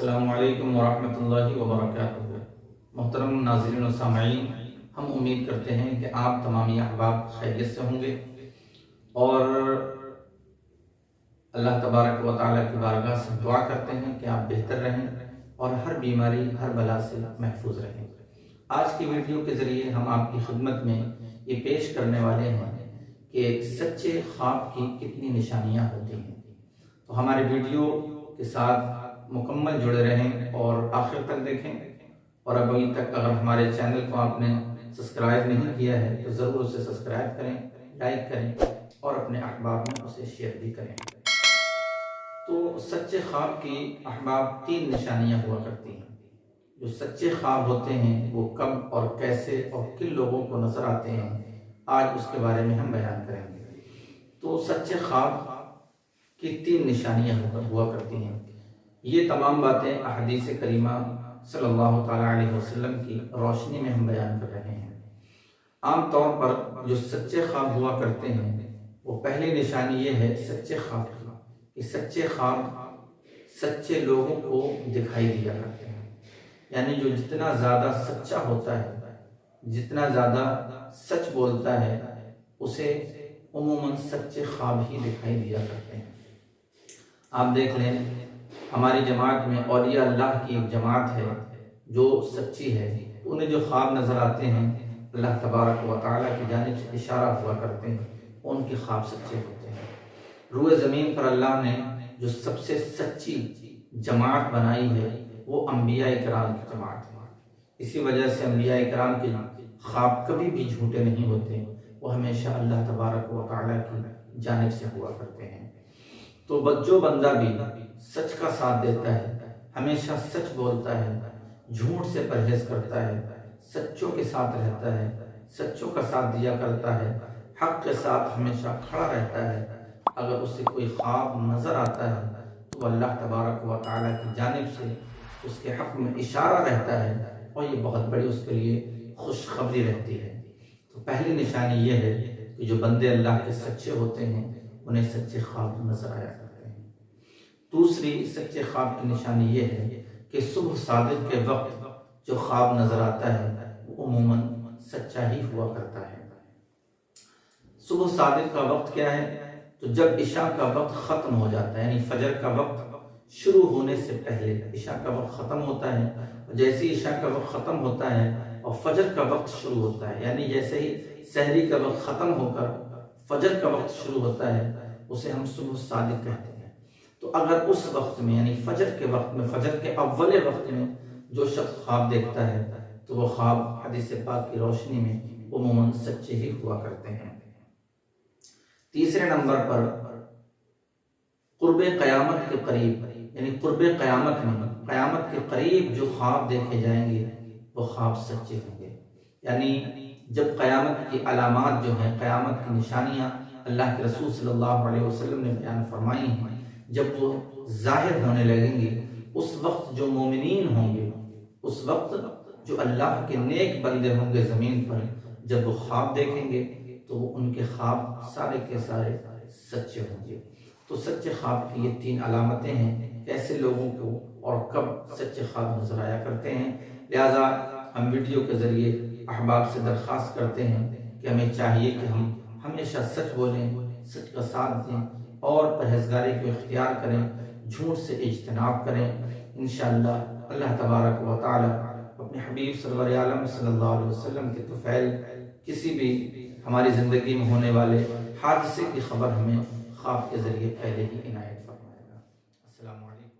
السلام علیکم ورحمۃ اللہ وبرکاتہ۔ محترم ناظرین و سامعین، ہم امید کرتے ہیں کہ آپ تمامی احباب خیریت سے ہوں گے اور اللہ تبارک و تعالیٰ کی بارگاہ سے دعا کرتے ہیں کہ آپ بہتر رہیں اور ہر بیماری ہر بلا سے محفوظ رہیں۔ آج کی ویڈیو کے ذریعے ہم آپ کی خدمت میں یہ پیش کرنے والے ہیں کہ سچے خواب کی کتنی نشانیاں ہوتی ہیں، تو ہمارے ویڈیو کے ساتھ مکمل جڑے رہیں اور آخر تک دیکھیں۔ اور ابھی تک اگر ہمارے چینل کو آپ نے سبسکرائب نہیں کیا ہے تو ضرور اسے سبسکرائب کریں، لائک کریں اور اپنے احباب میں اسے شیئر بھی کریں۔ تو سچے خواب کی احباب 3 نشانیاں ہوا کرتی ہیں۔ جو سچے خواب ہوتے ہیں وہ کب اور کیسے اور کن لوگوں کو نظر آتے ہیں، آج اس کے بارے میں ہم بیان کریں گے۔ تو سچے خواب کی 3 نشانیاں ہوا کرتی ہیں۔ یہ تمام باتیں احادیث کریمہ صلی اللہ تعالیٰ علیہ وسلم کی روشنی میں ہم بیان کر رہے ہیں۔ عام طور پر جو سچے خواب ہوا کرتے ہیں وہ پہلی نشانی یہ ہے سچے خواب کی کہ سچے خواب سچے لوگوں کو دکھائی دیا کرتے ہیں، یعنی جو جتنا زیادہ سچا ہوتا ہے، جتنا زیادہ سچ بولتا ہے، اسے عموماً سچے خواب ہی دکھائی دیا کرتے ہیں۔ آپ دیکھ لیں، ہماری جماعت میں اولیاء اللہ کی ایک جماعت ہے جو سچی ہے، انہیں جو خواب نظر آتے ہیں اللہ تبارک و تعالیٰ کی جانب سے اشارہ ہوا کرتے ہیں، ان کے خواب سچے ہوتے ہیں۔ روئے زمین پر اللہ نے جو سب سے سچی جماعت بنائی ہے وہ انبیاء کرام کی جماعت ہے۔ اسی وجہ سے انبیاء کرام کے خواب کبھی بھی جھوٹے نہیں ہوتے، وہ ہمیشہ اللہ تبارک و تعالیٰ کی جانب سے ہوا کرتے ہیں۔ تو جو بندہ بھی سچ کا ساتھ دیتا ہے، ہمیشہ سچ بولتا ہے، جھوٹ سے پرہیز کرتا ہے، سچوں کے ساتھ رہتا ہے، سچوں کا ساتھ دیا کرتا ہے، حق کے ساتھ ہمیشہ کھڑا رہتا ہے، اگر اسے کوئی خواب نظر آتا ہے تو اللہ تبارک و تعالیٰ کی جانب سے اس کے حق میں اشارہ رہتا ہے اور یہ بہت بڑی اس کے لیے خوشخبری رہتی ہے۔ تو پہلی نشانی یہ ہے کہ جو بندے اللہ کے سچے ہوتے ہیں انہیں سچے خواب نظر آیا کرتے ہیں۔ دوسری سچے خواب کی نشانی یہ ہے کہ صبح صادق کے وقت جو خواب نظر آتا ہے وہ عموماً سچا ہی ہوا کرتا ہے۔ صبح صادق کا وقت کیا ہے؟ تو جب عشاء کا وقت ختم ہو جاتا ہے، یعنی فجر کا وقت شروع ہونے سے پہلے عشاء کا وقت ختم ہوتا ہے، اور جیسے ہی عشاء کا وقت ختم ہوتا ہے اور فجر کا وقت شروع ہوتا ہے، یعنی جیسے ہی سحری کا وقت ختم ہو کر فجر کا وقت شروع ہوتا ہے، اسے ہم صبح صادق کہتے ہیں۔ تو اگر اس وقت میں یعنی فجر کے وقت میں، فجر کے اول وقت میں جو شخص خواب دیکھتا ہے تو وہ خواب حدیث پاک کی روشنی میں عموماً سچے ہی ہوا کرتے ہیں۔ تیسرے نمبر پر قرب قیامت کے قریب، یعنی قرب قیامت میں قیامت کے قریب جو خواب دیکھے جائیں گے وہ خواب سچے ہوں گے، یعنی جب قیامت کی علامات جو ہیں، قیامت کی نشانیاں اللہ کے رسول صلی اللہ علیہ وسلم نے بیان فرمائی ہیں، جب وہ ظاہر ہونے لگیں گے، اس وقت جو مومنین ہوں گے، اس وقت جو اللہ کے نیک بندے ہوں گے زمین پر، جب وہ خواب دیکھیں گے تو وہ ان کے خواب سارے کے سارے سچے ہوں گے۔ تو سچے خواب کی یہ 3 علامتیں ہیں، کیسے لوگوں کو اور کب سچے خواب نظر آیا کرتے ہیں۔ لہذا ہم ویڈیو کے ذریعے احباب سے درخواست کرتے ہیں کہ ہمیں چاہیے کہ ہم ہمیشہ سچ بولیں، سچ کا ساتھ دیں اور پرہیزگاری کو اختیار کریں، جھوٹ سے اجتناب کریں۔ انشاءاللہ اللہ تبارک و تعالی اپنے حبیب سرور عالم صلی اللہ علیہ وسلم کے طفیل کسی بھی ہماری زندگی میں ہونے والے حادثے کی خبر ہمیں خواب کے ذریعے پہلے ہی عنایت فرمائے گا۔ السلام علیکم۔